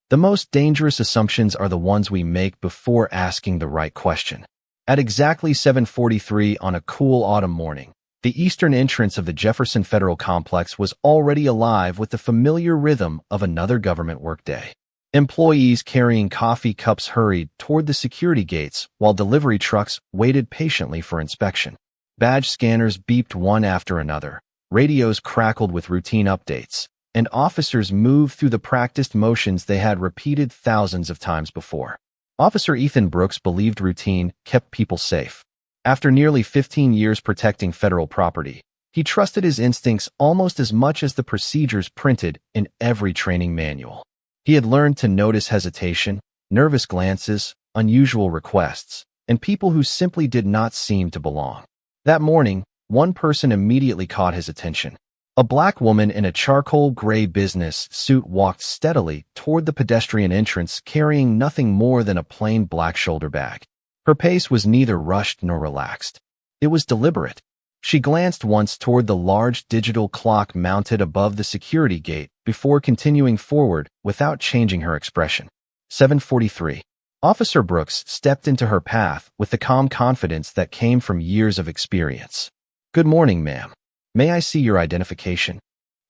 The most dangerous assumptions are the ones we make before asking the right question. At exactly 7:43 on a cool autumn morning, the eastern entrance of the Jefferson Federal Complex was already alive with the familiar rhythm of another government workday. Employees carrying coffee cups hurried toward the security gates while delivery trucks waited patiently for inspection. Badge scanners beeped one after another, radios crackled with routine updates, and officers moved through the practiced motions they had repeated thousands of times before. Officer Ethan Brooks believed routine kept people safe. After nearly 15 years protecting federal property, he trusted his instincts almost as much as the procedures printed in every training manual. He had learned to notice hesitation, nervous glances, unusual requests, and people who simply did not seem to belong. That morning, one person immediately caught his attention. A black woman in a charcoal gray business suit walked steadily toward the pedestrian entrance carrying nothing more than a plain black shoulder bag. Her pace was neither rushed nor relaxed. It was deliberate. She glanced once toward the large digital clock mounted above the security gate before continuing forward without changing her expression. 7:43. Officer Brooks stepped into her path with the calm confidence that came from years of experience. "Good morning, ma'am. May I see your identification?"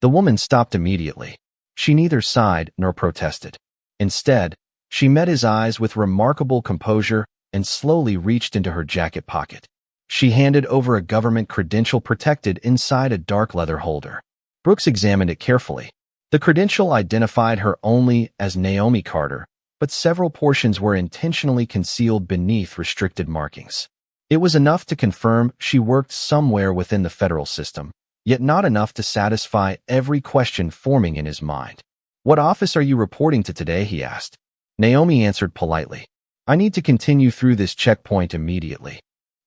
The woman stopped immediately. She neither sighed nor protested. Instead, she met his eyes with remarkable composure and slowly reached into her jacket pocket. She handed over a government credential protected inside a dark leather holder. Brooks examined it carefully. The credential identified her only as Naomi Carter, but several portions were intentionally concealed beneath restricted markings. It was enough to confirm she worked somewhere within the federal system, yet not enough to satisfy every question forming in his mind. "What office are you reporting to today?" he asked. Naomi answered politely. "I need to continue through this checkpoint immediately."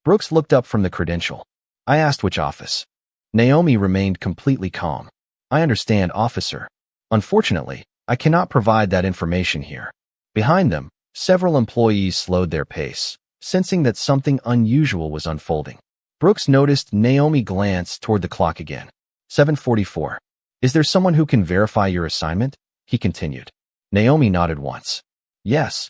Brooks looked up from the credential. "I asked which office." Naomi remained completely calm. "I understand, officer. Unfortunately, I cannot provide that information here." Behind them, several employees slowed their pace, sensing that something unusual was unfolding. Brooks noticed Naomi glance toward the clock again. 7:44. "Is there someone who can verify your assignment?" he continued. Naomi nodded once. "Yes."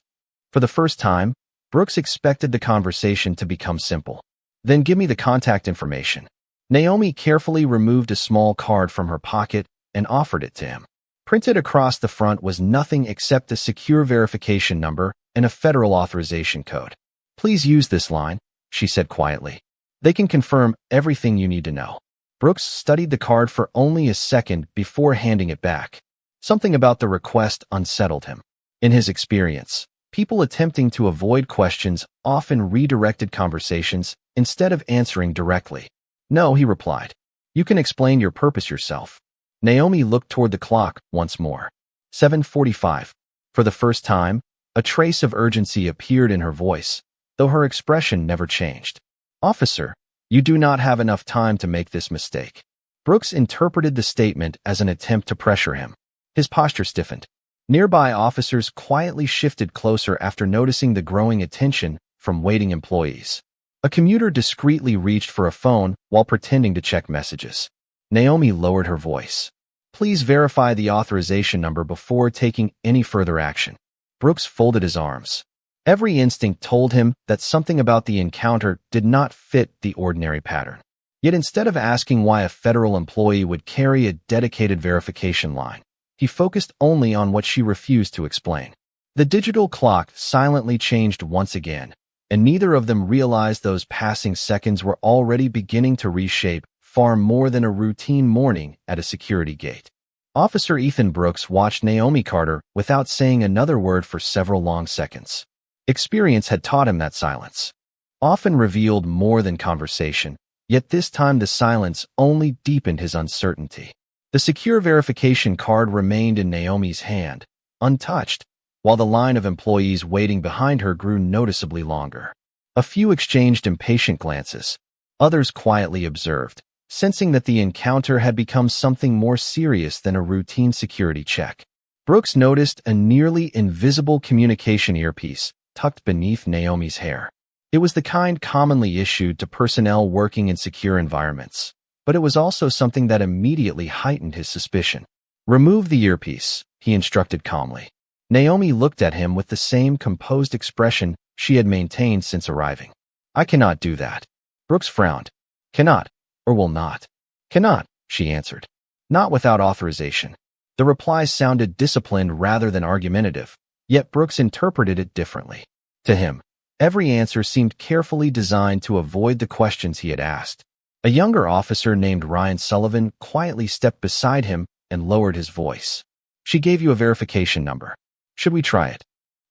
For the first time, Brooks expected the conversation to become simple. "Then give me the contact information." Naomi carefully removed a small card from her pocket and offered it to him. Printed across the front was nothing except a secure verification number and a federal authorization code. "Please use this line," she said quietly. "They can confirm everything you need to know." Brooks studied the card for only a second before handing it back. Something about the request unsettled him. In his experience, people attempting to avoid questions often redirected conversations instead of answering directly. "No," he replied. "You can explain your purpose yourself." Naomi looked toward the clock once more. 7:45. For the first time, a trace of urgency appeared in her voice, though her expression never changed. "Officer, you do not have enough time to make this mistake." Brooks interpreted the statement as an attempt to pressure him. His posture stiffened. Nearby officers quietly shifted closer after noticing the growing attention from waiting employees. A commuter discreetly reached for a phone while pretending to check messages. Naomi lowered her voice. "Please verify the authorization number before taking any further action." Brooks folded his arms. Every instinct told him that something about the encounter did not fit the ordinary pattern. Yet instead of asking why a federal employee would carry a dedicated verification line, he focused only on what she refused to explain. The digital clock silently changed once again, and neither of them realized those passing seconds were already beginning to reshape far more than a routine morning at a security gate. Officer Ethan Brooks watched Naomi Carter without saying another word for several long seconds. Experience had taught him that silence often revealed more than conversation, yet this time the silence only deepened his uncertainty. The secure verification card remained in Naomi's hand, untouched, while the line of employees waiting behind her grew noticeably longer. A few exchanged impatient glances. Others quietly observed, sensing that the encounter had become something more serious than a routine security check. Brooks noticed a nearly invisible communication earpiece tucked beneath Naomi's hair. It was the kind commonly issued to personnel working in secure environments, but it was also something that immediately heightened his suspicion. "Remove the earpiece," he instructed calmly. Naomi looked at him with the same composed expression she had maintained since arriving. I cannot do that. Brooks frowned. Cannot, or will not. Cannot, she answered. Not without authorization. The reply sounded disciplined rather than argumentative, yet Brooks interpreted it differently. To him, every answer seemed carefully designed to avoid the questions he had asked. A younger officer named Ryan Sullivan quietly stepped beside him and lowered his voice. She gave you a verification number. Should we try it?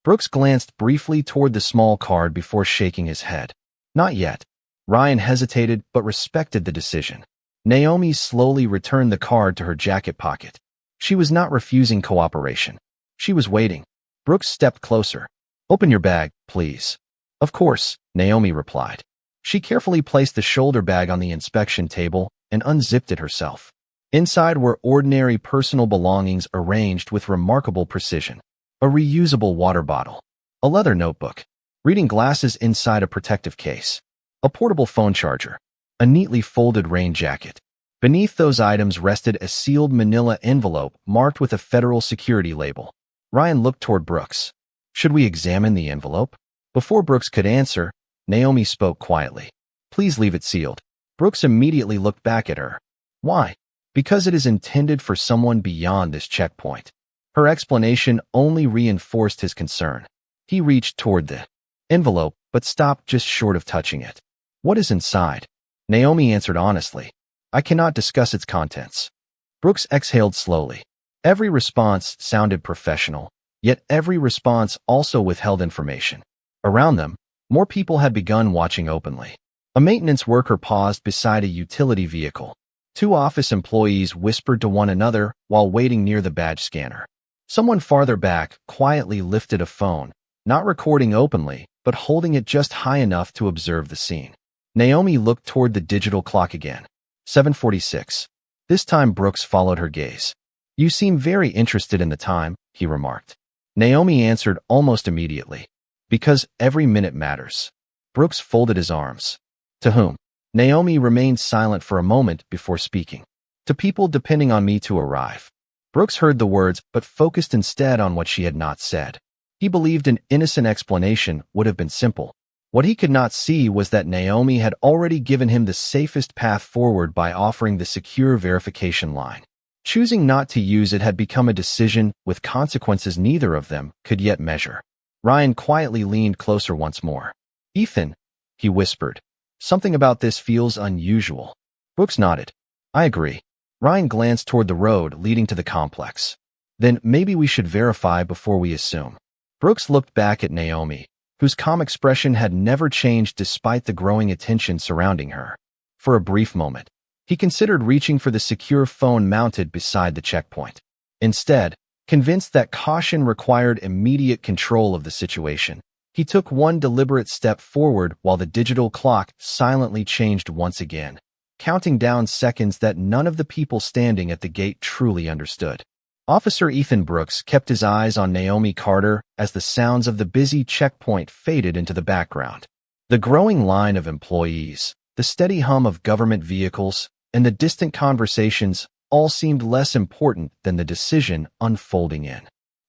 Brooks glanced briefly toward the small card before shaking his head. Not yet. Ryan hesitated but respected the decision. Naomi slowly returned the card to her jacket pocket. She was not refusing cooperation. She was waiting. Brooks stepped closer. Open your bag, please. Of course, Naomi replied. She carefully placed the shoulder bag on the inspection table and unzipped it herself. Inside were ordinary personal belongings arranged with remarkable precision. A reusable water bottle, a leather notebook, reading glasses inside a protective case, a portable phone charger, a neatly folded rain jacket. Beneath those items rested a sealed manila envelope marked with a federal security label. Ryan looked toward Brooks. Should we examine the envelope? Before Brooks could answer, Naomi spoke quietly. Please leave it sealed. Brooks immediately looked back at her. Why? Because it is intended for someone beyond this checkpoint. Her explanation only reinforced his concern. He reached toward the envelope, but stopped just short of touching it. What is inside? Naomi answered honestly. I cannot discuss its contents. Brooks exhaled slowly. Every response sounded professional, yet every response also withheld information. Around them, more people had begun watching openly. A maintenance worker paused beside a utility vehicle. Two office employees whispered to one another while waiting near the badge scanner. Someone farther back quietly lifted a phone, not recording openly, but holding it just high enough to observe the scene. Naomi looked toward the digital clock again. 7:46. This time Brooks followed her gaze. You seem very interested in the time, he remarked. Naomi answered almost immediately. Because every minute matters. Brooks folded his arms. To whom? Naomi remained silent for a moment before speaking. To people depending on me to arrive. Brooks heard the words but focused instead on what she had not said. He believed an innocent explanation would have been simple. What he could not see was that Naomi had already given him the safest path forward by offering the secure verification line. Choosing not to use it had become a decision with consequences neither of them could yet measure. Ryan quietly leaned closer once more. Ethan, he whispered. Something about this feels unusual. Brooks nodded. I agree. Ryan glanced toward the road leading to the complex. Then maybe we should verify before we assume. Brooks looked back at Naomi, whose calm expression had never changed despite the growing attention surrounding her. For a brief moment, he considered reaching for the secure phone mounted beside the checkpoint. Instead, convinced that caution required immediate control of the situation, he took one deliberate step forward while the digital clock silently changed once again, counting down seconds that none of the people standing at the gate truly understood. Officer Ethan Brooks kept his eyes on Naomi Carter as the sounds of the busy checkpoint faded into the background. The growing line of employees, the steady hum of government vehicles, and the distant conversations all seemed less important than the decision unfolding in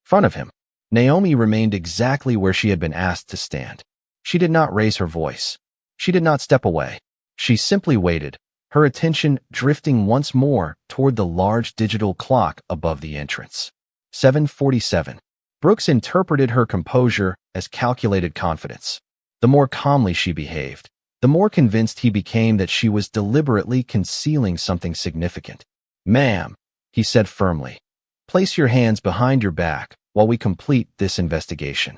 front of him. Naomi remained exactly where she had been asked to stand. She did not raise her voice. She did not step away. She simply waited, her attention drifting once more toward the large digital clock above the entrance. 7:47. Brooks interpreted her composure as calculated confidence. The more calmly she behaved, the more convinced he became that she was deliberately concealing something significant. Ma'am, he said firmly, place your hands behind your back while we complete this investigation.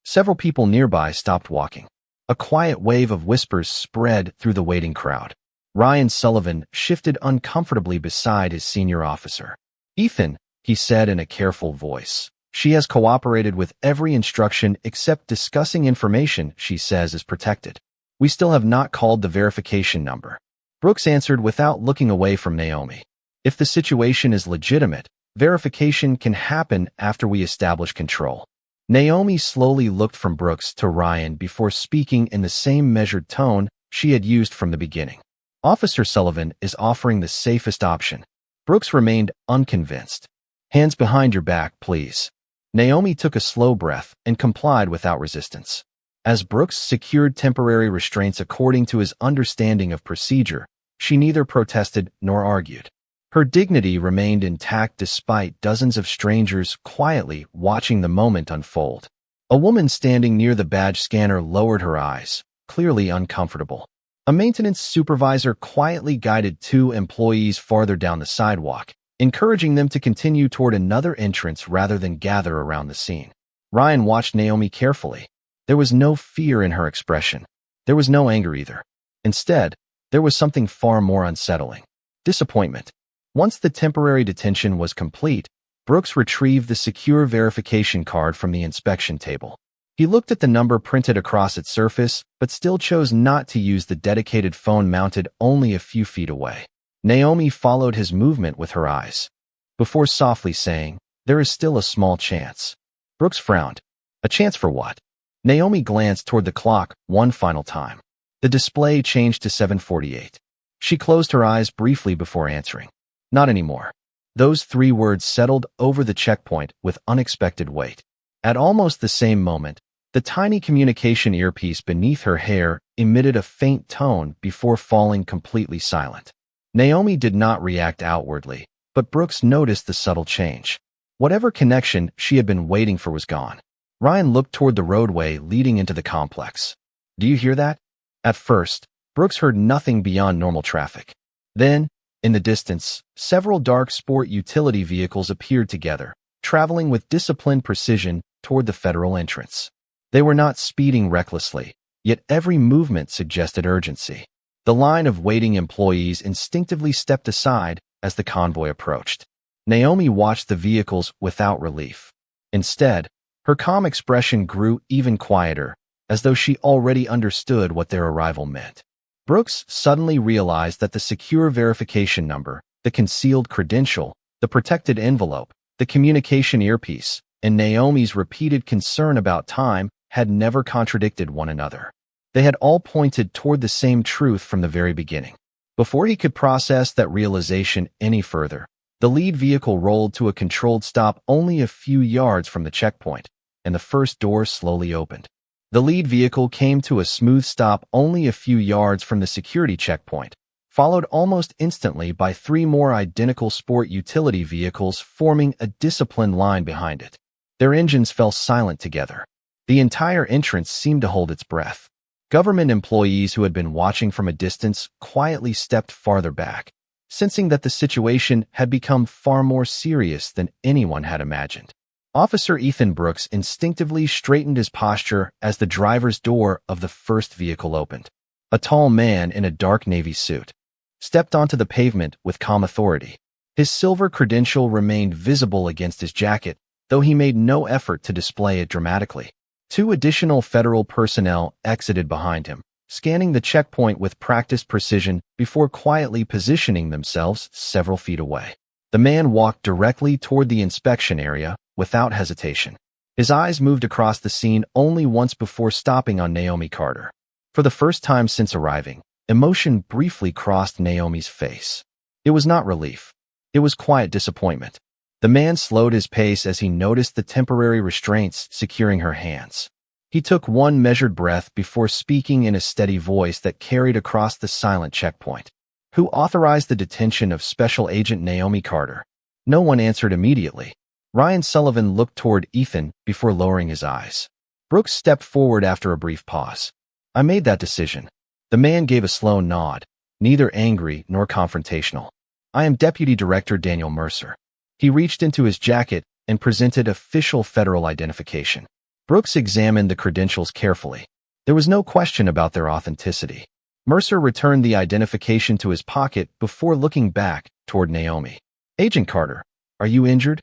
Several people nearby stopped walking. A quiet wave of whispers spread through the waiting crowd. Ryan Sullivan shifted uncomfortably beside his senior officer. Ethan, he said in a careful voice, she has cooperated with every instruction except discussing information she says is protected. We still have not called the verification number. Brooks answered without looking away from Naomi. If the situation is legitimate, verification can happen after we establish control. Naomi slowly looked from Brooks to Ryan before speaking in the same measured tone she had used from the beginning. Officer Sullivan is offering the safest option. Brooks remained unconvinced. Hands behind your back, please. Naomi took a slow breath and complied without resistance. As Brooks secured temporary restraints according to his understanding of procedure, she neither protested nor argued. Her dignity remained intact despite dozens of strangers quietly watching the moment unfold. A woman standing near the badge scanner lowered her eyes, clearly uncomfortable. A maintenance supervisor quietly guided two employees farther down the sidewalk, encouraging them to continue toward another entrance rather than gather around the scene. Ryan watched Naomi carefully. There was no fear in her expression. There was no anger either. Instead, there was something far more unsettling. Disappointment. Once the temporary detention was complete, Brooks retrieved the secure verification card from the inspection table. He looked at the number printed across its surface, but still chose not to use the dedicated phone mounted only a few feet away. Naomi followed his movement with her eyes, before softly saying, "There is still a small chance." Brooks frowned. A chance for what? Naomi glanced toward the clock one final time. The display changed to 7:48. She closed her eyes briefly before answering. Not anymore. Those three words settled over the checkpoint with unexpected weight. At almost the same moment, the tiny communication earpiece beneath her hair emitted a faint tone before falling completely silent. Naomi did not react outwardly, but Brooks noticed the subtle change. Whatever connection she had been waiting for was gone. Ryan looked toward the roadway leading into the complex. "Do you hear that?" At first, Brooks heard nothing beyond normal traffic. Then, in the distance, several dark sport utility vehicles appeared together, traveling with disciplined precision toward the federal entrance. They were not speeding recklessly, yet every movement suggested urgency. The line of waiting employees instinctively stepped aside as the convoy approached. Naomi watched the vehicles without relief. Instead, her calm expression grew even quieter, as though she already understood what their arrival meant. Brooks suddenly realized that the secure verification number, the concealed credential, the protected envelope, the communication earpiece, and Naomi's repeated concern about time had never contradicted one another. They had all pointed toward the same truth from the very beginning. Before he could process that realization any further, the lead vehicle rolled to a controlled stop only a few yards from the checkpoint, and the first door slowly opened. The lead vehicle came to a smooth stop only a few yards from the security checkpoint, followed almost instantly by three more identical sport utility vehicles forming a disciplined line behind it. Their engines fell silent together. The entire entrance seemed to hold its breath. Government employees who had been watching from a distance quietly stepped farther back, sensing that the situation had become far more serious than anyone had imagined. Officer Ethan Brooks instinctively straightened his posture as the driver's door of the first vehicle opened. A tall man in a dark navy suit stepped onto the pavement with calm authority. His silver credential remained visible against his jacket, though he made no effort to display it dramatically. Two additional federal personnel exited behind him, scanning the checkpoint with practiced precision before quietly positioning themselves several feet away. The man walked directly toward the inspection area without hesitation. His eyes moved across the scene only once before stopping on Naomi Carter. For the first time since arriving, emotion briefly crossed Naomi's face. It was not relief. It was quiet disappointment. The man slowed his pace as he noticed the temporary restraints securing her hands. He took one measured breath before speaking in a steady voice that carried across the silent checkpoint. "Who authorized the detention of Special Agent Naomi Carter?" No one answered immediately. Ryan Sullivan looked toward Ethan before lowering his eyes. Brooks stepped forward after a brief pause. "I made that decision." The man gave a slow nod, neither angry nor confrontational. "I am Deputy Director Daniel Mercer." He reached into his jacket and presented official federal identification. Brooks examined the credentials carefully. There was no question about their authenticity. Mercer returned the identification to his pocket before looking back toward Naomi. "Agent Carter, are you injured?"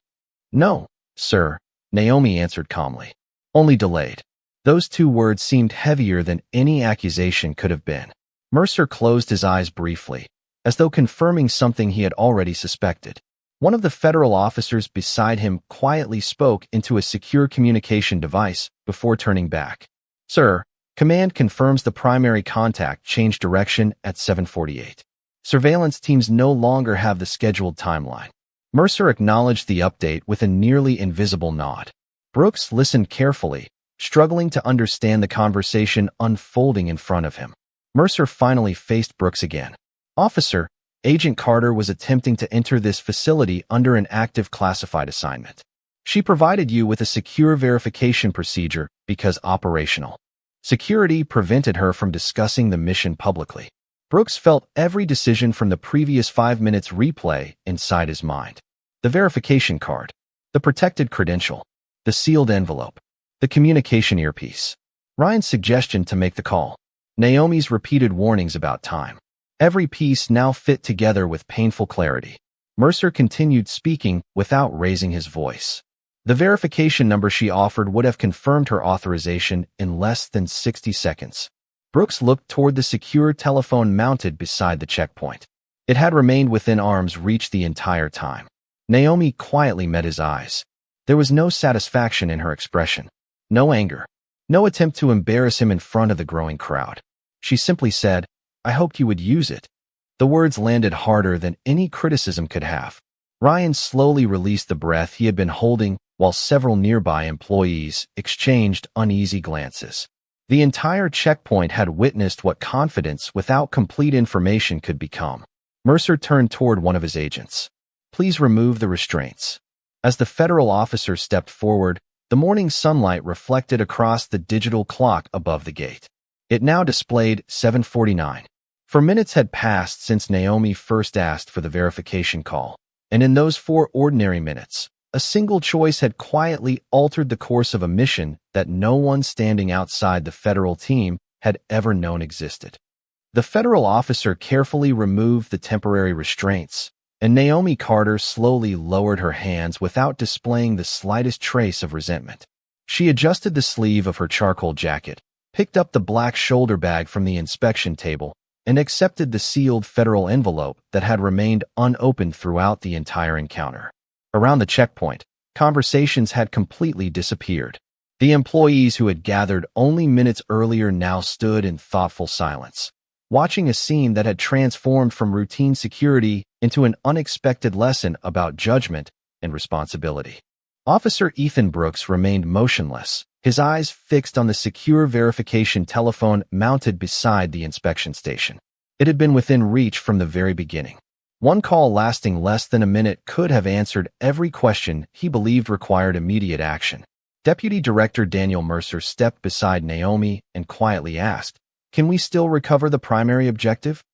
"No, sir," Naomi answered calmly. "Only delayed." Those two words seemed heavier than any accusation could have been. Mercer closed his eyes briefly, as though confirming something he had already suspected. One of the federal officers beside him quietly spoke into a secure communication device before turning back. "Sir, command confirms the primary contact changed direction at 7:48. Surveillance teams no longer have the scheduled timeline." Mercer acknowledged the update with a nearly invisible nod. Brooks listened carefully, struggling to understand the conversation unfolding in front of him. Mercer finally faced Brooks again. "Officer, Agent Carter was attempting to enter this facility under an active classified assignment. She provided you with a secure verification procedure because operational security prevented her from discussing the mission publicly." Brooks felt every decision from the previous 5 minutes replay inside his mind. The verification card, the protected credential, the sealed envelope, the communication earpiece, Ryan's suggestion to make the call, Naomi's repeated warnings about time. Every piece now fit together with painful clarity. Mercer continued speaking without raising his voice. The verification number she offered would have confirmed her authorization in less than 60 seconds. Brooks looked toward the secure telephone mounted beside the checkpoint. It had remained within arm's reach the entire time. Naomi quietly met his eyes. There was no satisfaction in her expression, no anger, no attempt to embarrass him in front of the growing crowd. She simply said, "I hoped you would use it." The words landed harder than any criticism could have. Ryan slowly released the breath he had been holding while several nearby employees exchanged uneasy glances. The entire checkpoint had witnessed what confidence without complete information could become. Mercer turned toward one of his agents. "Please remove the restraints." As the federal officer stepped forward, the morning sunlight reflected across the digital clock above the gate. It now displayed 7:49. For minutes had passed since Naomi first asked for the verification call, and in those 4 ordinary minutes, a single choice had quietly altered the course of a mission that no one standing outside the federal team had ever known existed. The federal officer carefully removed the temporary restraints, and Naomi Carter slowly lowered her hands without displaying the slightest trace of resentment. She adjusted the sleeve of her charcoal jacket, picked up the black shoulder bag from the inspection table, and accepted the sealed federal envelope that had remained unopened throughout the entire encounter. Around the checkpoint, conversations had completely disappeared. The employees who had gathered only minutes earlier now stood in thoughtful silence, watching a scene that had transformed from routine security into an unexpected lesson about judgment and responsibility. Officer Ethan Brooks remained motionless, his eyes fixed on the secure verification telephone mounted beside the inspection station. It had been within reach from the very beginning. One call lasting less than a minute could have answered every question he believed required immediate action. Deputy Director Daniel Mercer stepped beside Naomi and quietly asked, "Can we still recover the primary objective?"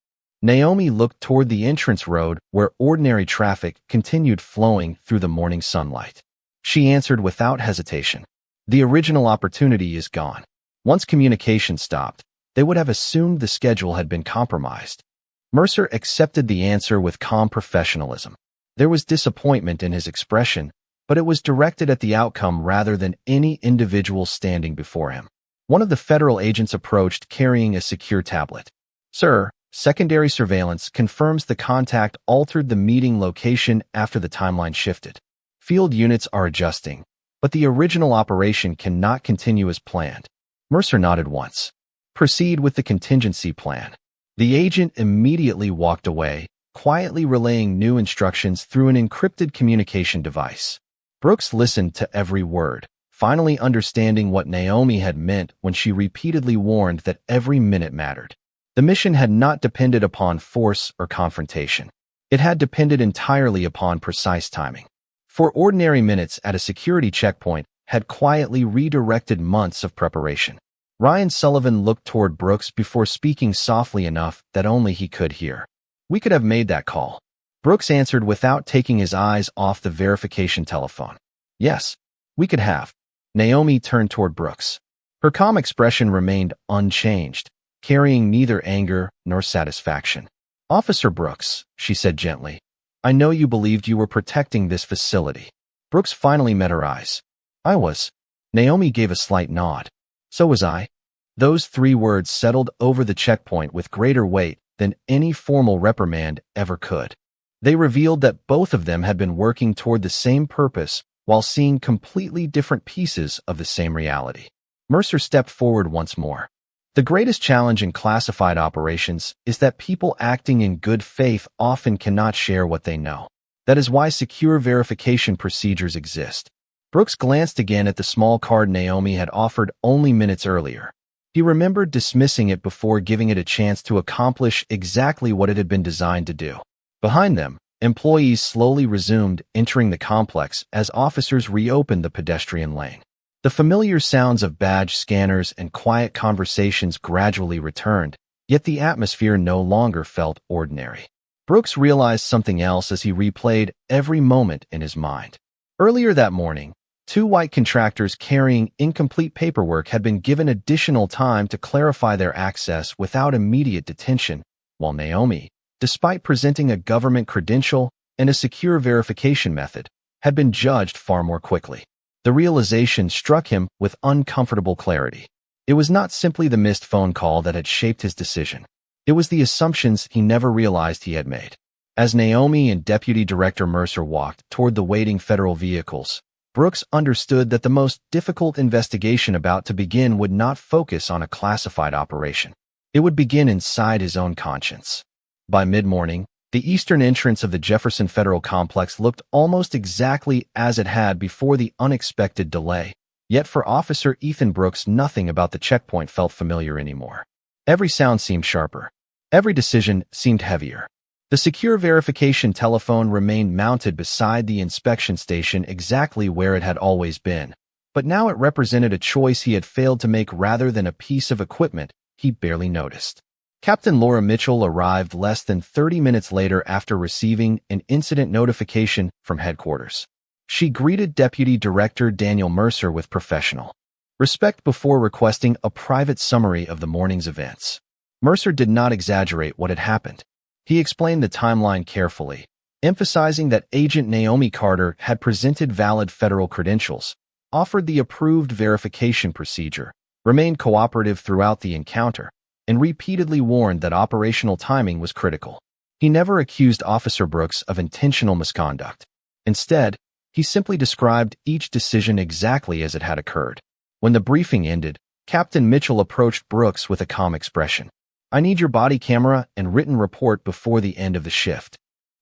Naomi looked toward the entrance road where ordinary traffic continued flowing through the morning sunlight. She answered without hesitation, "The original opportunity is gone." Once communication stopped, they would have assumed the schedule had been compromised. Mercer accepted the answer with calm professionalism. There was disappointment in his expression, but it was directed at the outcome rather than any individual standing before him. One of the federal agents approached carrying a secure tablet. "Sir, secondary surveillance confirms the contact altered the meeting location after the timeline shifted. Field units are adjusting, but the original operation cannot continue as planned." Mercer nodded once. "Proceed with the contingency plan." The agent immediately walked away, quietly relaying new instructions through an encrypted communication device. Brooks listened to every word, finally understanding what Naomi had meant when she repeatedly warned that every minute mattered. The mission had not depended upon force or confrontation. It had depended entirely upon precise timing. 4 ordinary minutes at a security checkpoint had quietly redirected months of preparation. Ryan Sullivan looked toward Brooks before speaking softly enough that only he could hear. "We could have made that call." Brooks answered without taking his eyes off the verification telephone. "Yes, we could have." Naomi turned toward Brooks. Her calm expression remained unchanged, carrying neither anger nor satisfaction. "Officer Brooks," she said gently, "I know you believed you were protecting this facility." Brooks finally met her eyes. "I was." Naomi gave a slight nod. "So was I." Those 3 words settled over the checkpoint with greater weight than any formal reprimand ever could. They revealed that both of them had been working toward the same purpose while seeing completely different pieces of the same reality. Mercer stepped forward once more. "The greatest challenge in classified operations is that people acting in good faith often cannot share what they know. That is why secure verification procedures exist. Brooks glanced again at the small card Naomi had offered only minutes earlier. He remembered dismissing it before giving it a chance to accomplish exactly what it had been designed to do. Behind them, employees slowly resumed entering the complex as officers reopened the pedestrian lane. The familiar sounds of badge scanners and quiet conversations gradually returned, yet the atmosphere no longer felt ordinary. Brooks realized something else as he replayed every moment in his mind. Earlier that morning, 2 white contractors carrying incomplete paperwork had been given additional time to clarify their access without immediate detention, while Naomi, despite presenting a government credential and a secure verification method, had been judged far more quickly. The realization struck him with uncomfortable clarity. It was not simply the missed phone call that had shaped his decision. It was the assumptions he never realized he had made. As Naomi and Deputy Director Mercer walked toward the waiting federal vehicles, Brooks understood that the most difficult investigation about to begin would not focus on a classified operation. It would begin inside his own conscience. By mid-morning, the eastern entrance of the Jefferson Federal Complex looked almost exactly as it had before the unexpected delay. Yet for Officer Ethan Brooks, nothing about the checkpoint felt familiar anymore. Every sound seemed sharper. Every decision seemed heavier. The secure verification telephone remained mounted beside the inspection station exactly where it had always been, but now it represented a choice he had failed to make rather than a piece of equipment he barely noticed. Captain Laura Mitchell arrived less than 30 minutes later after receiving an incident notification from headquarters. She greeted Deputy Director Daniel Mercer with professional respect before requesting a private summary of the morning's events. Mercer did not exaggerate what had happened. He explained the timeline carefully, emphasizing that Agent Naomi Carter had presented valid federal credentials, offered the approved verification procedure, remained cooperative throughout the encounter, and repeatedly warned that operational timing was critical. He never accused Officer Brooks of intentional misconduct. Instead, he simply described each decision exactly as it had occurred. When the briefing ended, Captain Mitchell approached Brooks with a calm expression. "I need your body camera and written report before the end of the shift."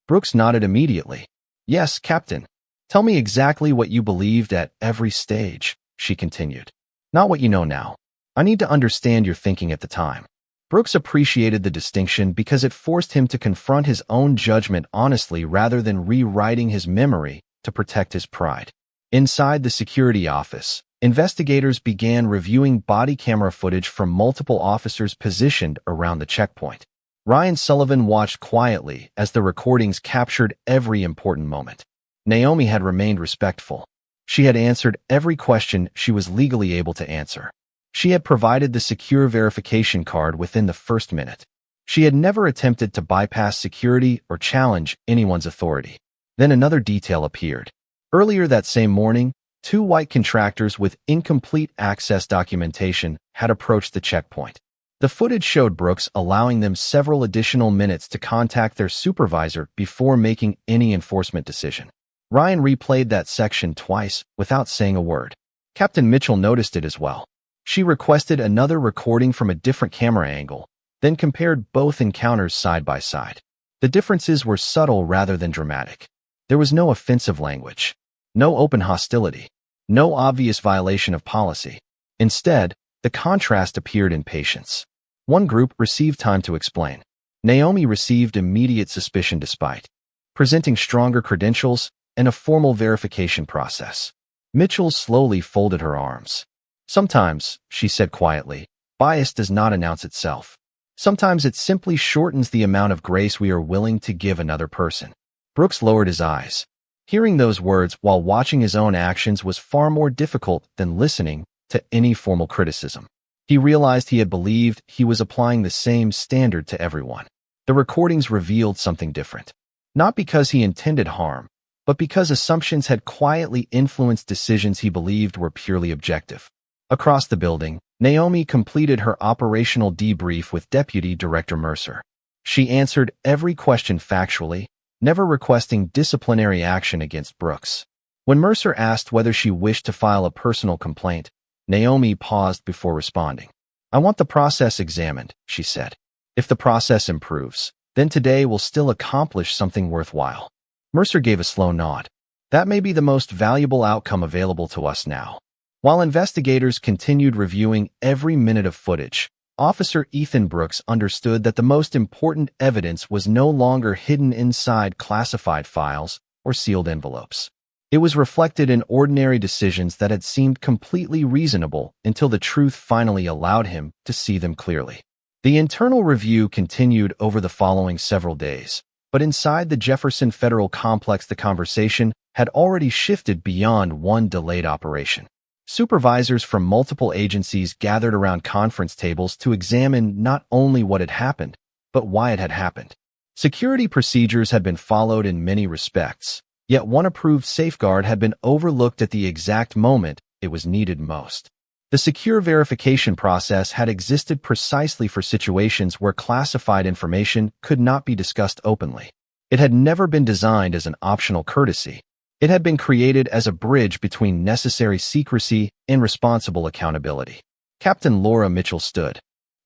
Brooks nodded immediately. "Yes, Captain. Tell me exactly what you believed at every stage," she continued. "Not what you know now. I need to understand your thinking at the time." Brooks appreciated the distinction because it forced him to confront his own judgment honestly rather than rewriting his memory to protect his pride. Inside the security office, investigators began reviewing body camera footage from multiple officers positioned around the checkpoint. Ryan Sullivan watched quietly as the recordings captured every important moment. Naomi had remained respectful. She had answered every question she was legally able to answer. She had provided the secure verification card within the first minute. She had never attempted to bypass security or challenge anyone's authority. Then another detail appeared. Earlier that same morning, 2 white contractors with incomplete access documentation had approached the checkpoint. The footage showed Brooks allowing them several additional minutes to contact their supervisor before making any enforcement decision. Ryan replayed that section twice without saying a word. Captain Mitchell noticed it as well. She requested another recording from a different camera angle, then compared both encounters side by side. The differences were subtle rather than dramatic. There was no offensive language, no open hostility, no obvious violation of policy. Instead, the contrast appeared in patience. One group received time to explain. Naomi received immediate suspicion despite presenting stronger credentials and a formal verification process. Mitchell slowly folded her arms. "Sometimes," she said quietly, "bias does not announce itself. Sometimes it simply shortens the amount of grace we are willing to give another person." Brooks lowered his eyes. Hearing those words while watching his own actions was far more difficult than listening to any formal criticism. He realized he had believed he was applying the same standard to everyone. The recordings revealed something different. Not because he intended harm, but because assumptions had quietly influenced decisions he believed were purely objective. Across the building, Naomi completed her operational debrief with Deputy Director Mercer. She answered every question factually, never requesting disciplinary action against Brooks. When Mercer asked whether she wished to file a personal complaint, Naomi paused before responding. "I want the process examined," she said. "If the process improves, then today will still accomplish something worthwhile." Mercer gave a slow nod. That may be the most valuable outcome available to us now. While investigators continued reviewing every minute of footage, Officer Ethan Brooks understood that the most important evidence was no longer hidden inside classified files or sealed envelopes. It was reflected in ordinary decisions that had seemed completely reasonable until the truth finally allowed him to see them clearly. The internal review continued over the following several days, but inside the Jefferson Federal Complex the conversation had already shifted beyond one delayed operation. Supervisors from multiple agencies gathered around conference tables to examine not only what had happened, but why it had happened. Security procedures had been followed in many respects, yet one approved safeguard had been overlooked at the exact moment it was needed most. The secure verification process had existed precisely for situations where classified information could not be discussed openly. It had never been designed as an optional courtesy. It had been created as a bridge between necessary secrecy and responsible accountability. Captain Laura Mitchell stood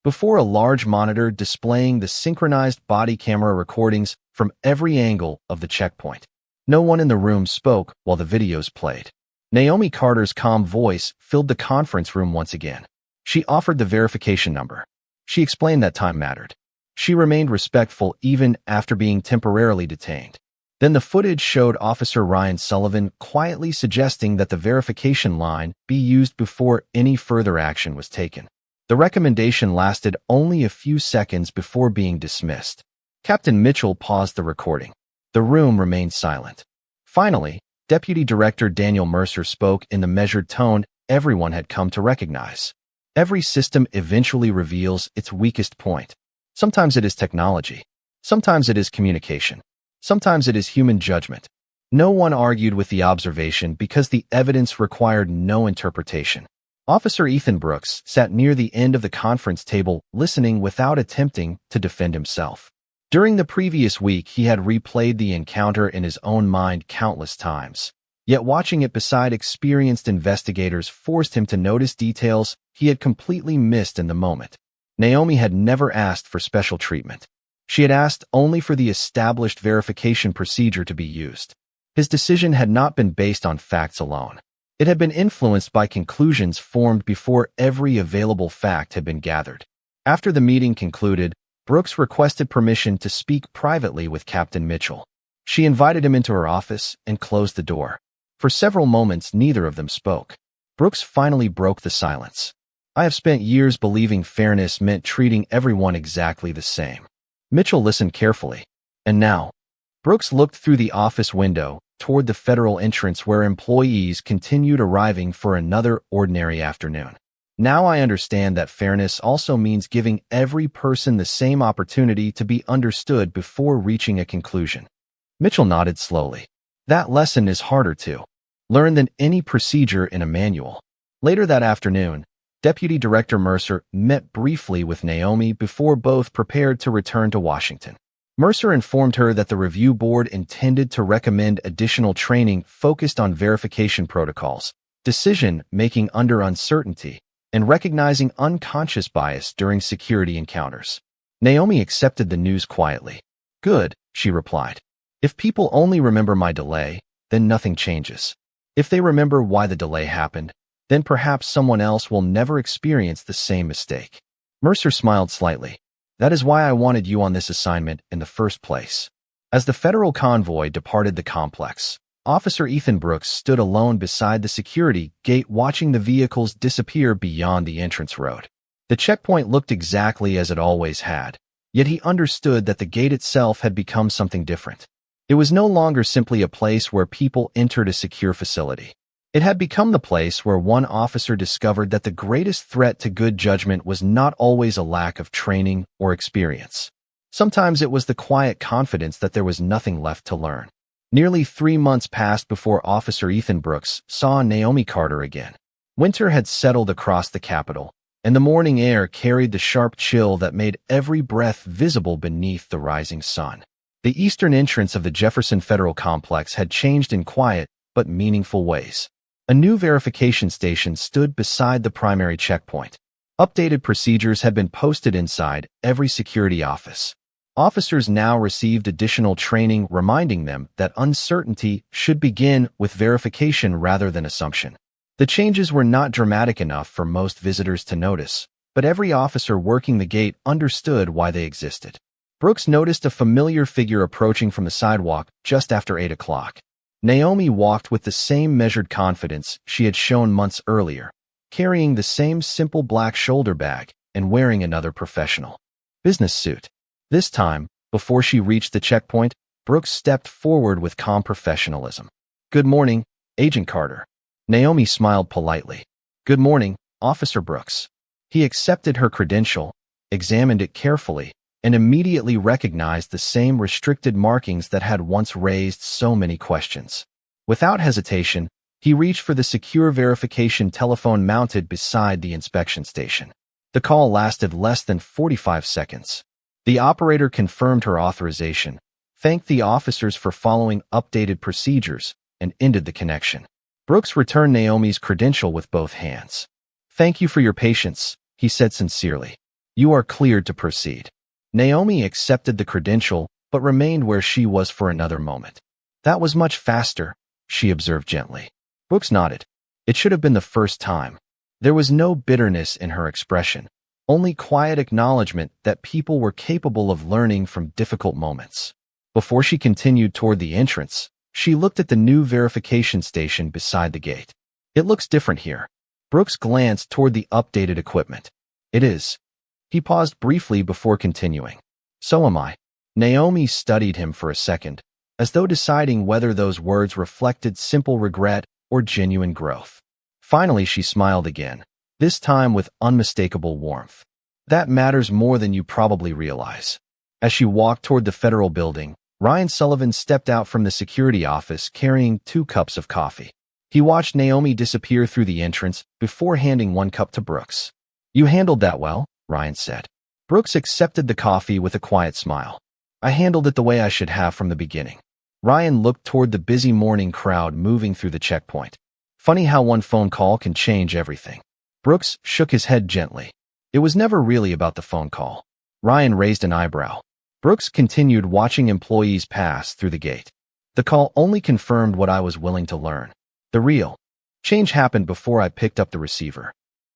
before a large monitor displaying the synchronized body camera recordings from every angle of the checkpoint. No one in the room spoke while the videos played. Naomi Carter's calm voice filled the conference room once again. She offered the verification number. She explained that time mattered. She remained respectful even after being temporarily detained. Then the footage showed Officer Ryan Sullivan quietly suggesting that the verification line be used before any further action was taken. The recommendation lasted only a few seconds before being dismissed. Captain Mitchell paused the recording. The room remained silent. Finally, Deputy Director Daniel Mercer spoke in the measured tone everyone had come to recognize. Every system eventually reveals its weakest point. Sometimes it is technology. Sometimes it is communication. Sometimes it is human judgment. No one argued with the observation because the evidence required no interpretation. Officer Ethan Brooks sat near the end of the conference table, listening without attempting to defend himself. During the previous week, he had replayed the encounter in his own mind countless times. Yet watching it beside experienced investigators forced him to notice details he had completely missed in the moment. Naomi had never asked for special treatment. She had asked only for the established verification procedure to be used. His decision had not been based on facts alone. It had been influenced by conclusions formed before every available fact had been gathered. After the meeting concluded, Brooks requested permission to speak privately with Captain Mitchell. She invited him into her office and closed the door. For several moments, neither of them spoke. Brooks finally broke the silence. I have spent years believing fairness meant treating everyone exactly the same. Mitchell listened carefully. And now? Brooks looked through the office window toward the federal entrance where employees continued arriving for another ordinary afternoon. Now I understand that fairness also means giving every person the same opportunity to be understood before reaching a conclusion. Mitchell nodded slowly. That lesson is harder to learn than any procedure in a manual. Later that afternoon, Deputy Director Mercer met briefly with Naomi before both prepared to return to Washington. Mercer informed her that the review board intended to recommend additional training focused on verification protocols, decision-making under uncertainty, and recognizing unconscious bias during security encounters. Naomi accepted the news quietly. Good, she replied. If people only remember my delay, then nothing changes. If they remember why the delay happened, then perhaps someone else will never experience the same mistake. Mercer smiled slightly. That is why I wanted you on this assignment in the first place. As the federal convoy departed the complex, Officer Ethan Brooks stood alone beside the security gate watching the vehicles disappear beyond the entrance road. The checkpoint looked exactly as it always had, yet he understood that the gate itself had become something different. It was no longer simply a place where people entered a secure facility. It had become the place where one officer discovered that the greatest threat to good judgment was not always a lack of training or experience. Sometimes it was the quiet confidence that there was nothing left to learn. Nearly 3 months passed before Officer Ethan Brooks saw Naomi Carter again. Winter had settled across the capital, and the morning air carried the sharp chill that made every breath visible beneath the rising sun. The eastern entrance of the Jefferson Federal Complex had changed in quiet but meaningful ways. A new verification station stood beside the primary checkpoint. Updated procedures had been posted inside every security office. Officers now received additional training reminding them that uncertainty should begin with verification rather than assumption. The changes were not dramatic enough for most visitors to notice, but every officer working the gate understood why they existed. Brooks noticed a familiar figure approaching from the sidewalk just after 8 o'clock. Naomi walked with the same measured confidence she had shown months earlier, carrying the same simple black shoulder bag and wearing another professional business suit. This time, before she reached the checkpoint, Brooks stepped forward with calm professionalism. "Good morning, Agent Carter." Naomi smiled politely. "Good morning, Officer Brooks." He accepted her credential, examined it carefully, and immediately recognized the same restricted markings that had once raised so many questions. Without hesitation, he reached for the secure verification telephone mounted beside the inspection station. The call lasted less than 45 seconds. The operator confirmed her authorization, thanked the officers for following updated procedures, and ended the connection. Brooks returned Naomi's credential with both hands. "Thank you for your patience," he said sincerely. "You are cleared to proceed." Naomi accepted the credential, but remained where she was for another moment. "That was much faster," she observed gently. Brooks nodded. It should have been the first time. There was no bitterness in her expression, only quiet acknowledgement that people were capable of learning from difficult moments. Before she continued toward the entrance, she looked at the new verification station beside the gate. "It looks different here." Brooks glanced toward the updated equipment. "It is." He paused briefly before continuing. "So am I." Naomi studied him for a second, as though deciding whether those words reflected simple regret or genuine growth. Finally, she smiled again, this time with unmistakable warmth. "That matters more than you probably realize." As she walked toward the federal building, Ryan Sullivan stepped out from the security office carrying 2 cups of coffee. He watched Naomi disappear through the entrance before handing 1 cup to Brooks. "You handled that well," Ryan said. Brooks accepted the coffee with a quiet smile. "I handled it the way I should have from the beginning." Ryan looked toward the busy morning crowd moving through the checkpoint. "Funny how one phone call can change everything." Brooks shook his head gently. "It was never really about the phone call." Ryan raised an eyebrow. Brooks continued watching employees pass through the gate. "The call only confirmed what I was willing to learn. The real change happened before I picked up the receiver."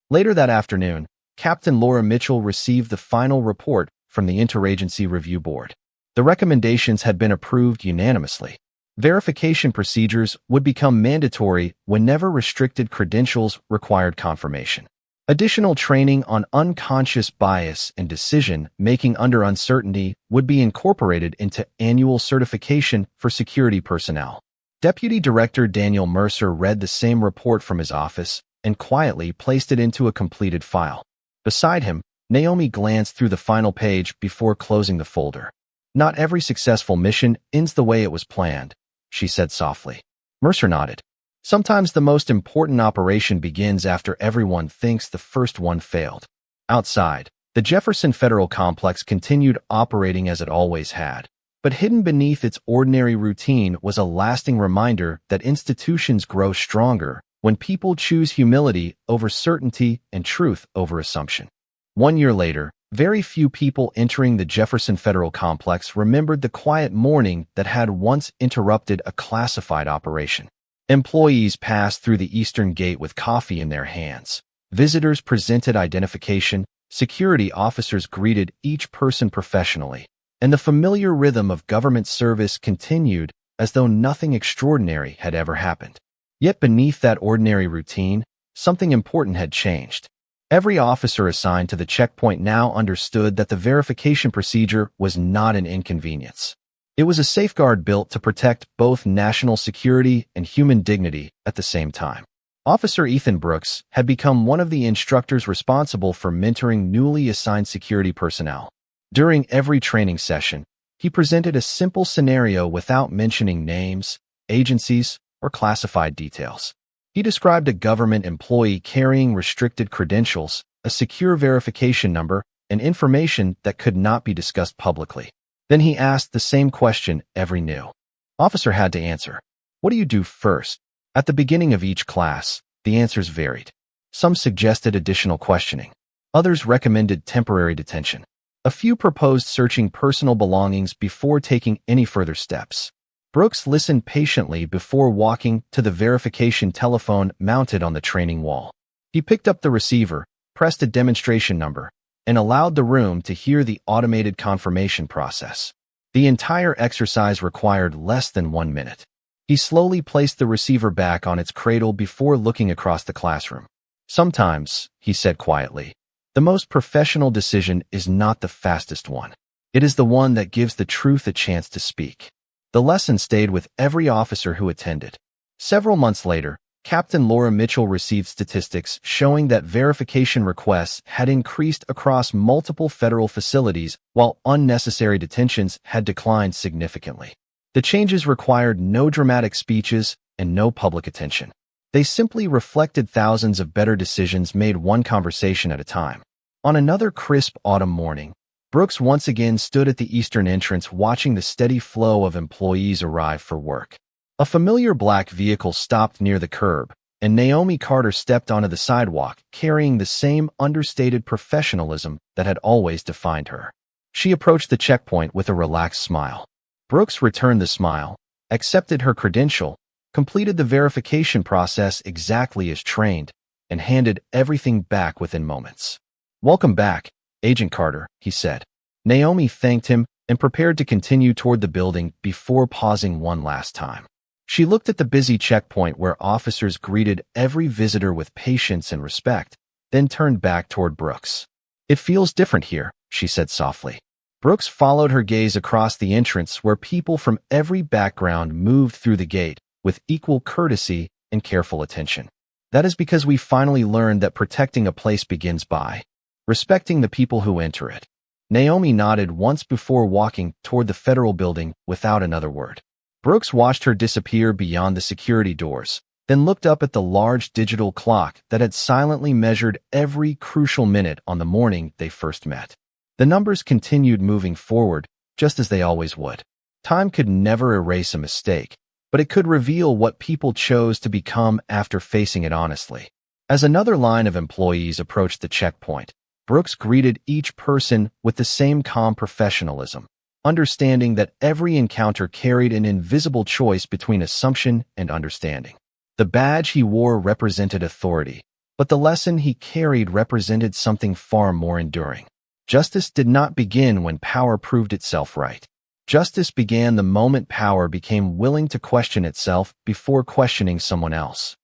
Later that afternoon, Captain Laura Mitchell received the final report from the Interagency Review Board. The recommendations had been approved unanimously. Verification procedures would become mandatory whenever restricted credentials required confirmation. Additional training on unconscious bias and decision-making under uncertainty would be incorporated into annual certification for security personnel. Deputy Director Daniel Mercer read the same report from his office and quietly placed it into a completed file. Beside him, Naomi glanced through the final page before closing the folder. "Not every successful mission ends the way it was planned," she said softly. Mercer nodded. "Sometimes the most important operation begins after everyone thinks the first one failed." Outside, the Jefferson Federal Complex continued operating as it always had, but hidden beneath its ordinary routine was a lasting reminder that institutions grow stronger when people choose humility over certainty and truth over assumption. 1 year later, very few people entering the Jefferson Federal Complex remembered the quiet morning that had once interrupted a classified operation. Employees passed through the eastern gate with coffee in their hands. Visitors presented identification, security officers greeted each person professionally, and the familiar rhythm of government service continued as though nothing extraordinary had ever happened. Yet beneath that ordinary routine, something important had changed. Every officer assigned to the checkpoint now understood that the verification procedure was not an inconvenience. It was a safeguard built to protect both national security and human dignity at the same time. Officer Ethan Brooks had become one of the instructors responsible for mentoring newly assigned security personnel. During every training session, he presented a simple scenario without mentioning names, agencies, or classified details. He described a government employee carrying restricted credentials, a secure verification number, and information that could not be discussed publicly. Then he asked the same question every new officer had to answer. "What do you do first?" At the beginning of each class, the answers varied. Some suggested additional questioning. Others recommended temporary detention. A few proposed searching personal belongings before taking any further steps. Brooks listened patiently before walking to the verification telephone mounted on the training wall. He picked up the receiver, pressed a demonstration number, and allowed the room to hear the automated confirmation process. The entire exercise required less than 1 minute. He slowly placed the receiver back on its cradle before looking across the classroom. Sometimes, he said quietly, the most professional decision is not the fastest one. It is the one that gives the truth a chance to speak. The lesson stayed with every officer who attended. Several months later, Captain Laura Mitchell received statistics showing that verification requests had increased across multiple federal facilities while unnecessary detentions had declined significantly. The changes required no dramatic speeches and no public attention. They simply reflected thousands of better decisions made one conversation at a time. On another crisp autumn morning, Brooks once again stood at the eastern entrance watching the steady flow of employees arrive for work. A familiar black vehicle stopped near the curb, and Naomi Carter stepped onto the sidewalk, carrying the same understated professionalism that had always defined her. She approached the checkpoint with a relaxed smile. Brooks returned the smile, accepted her credential, completed the verification process exactly as trained, and handed everything back within moments. "Welcome back, Agent Carter," he said. Naomi thanked him and prepared to continue toward the building before pausing one last time. She looked at the busy checkpoint where officers greeted every visitor with patience and respect, then turned back toward Brooks. "It feels different here," she said softly. Brooks followed her gaze across the entrance where people from every background moved through the gate with equal courtesy and careful attention. "That is because we finally learned that protecting a place begins by respecting the people who enter it." Naomi nodded once before walking toward the federal building without another word. Brooks watched her disappear beyond the security doors, then looked up at the large digital clock that had silently measured every crucial minute on the morning they first met. The numbers continued moving forward, just as they always would. Time could never erase a mistake, but it could reveal what people chose to become after facing it honestly. As another line of employees approached the checkpoint, Brooks greeted each person with the same calm professionalism, understanding that every encounter carried an invisible choice between assumption and understanding. The badge he wore represented authority, but the lesson he carried represented something far more enduring. Justice did not begin when power proved itself right. Justice began the moment power became willing to question itself before questioning someone else.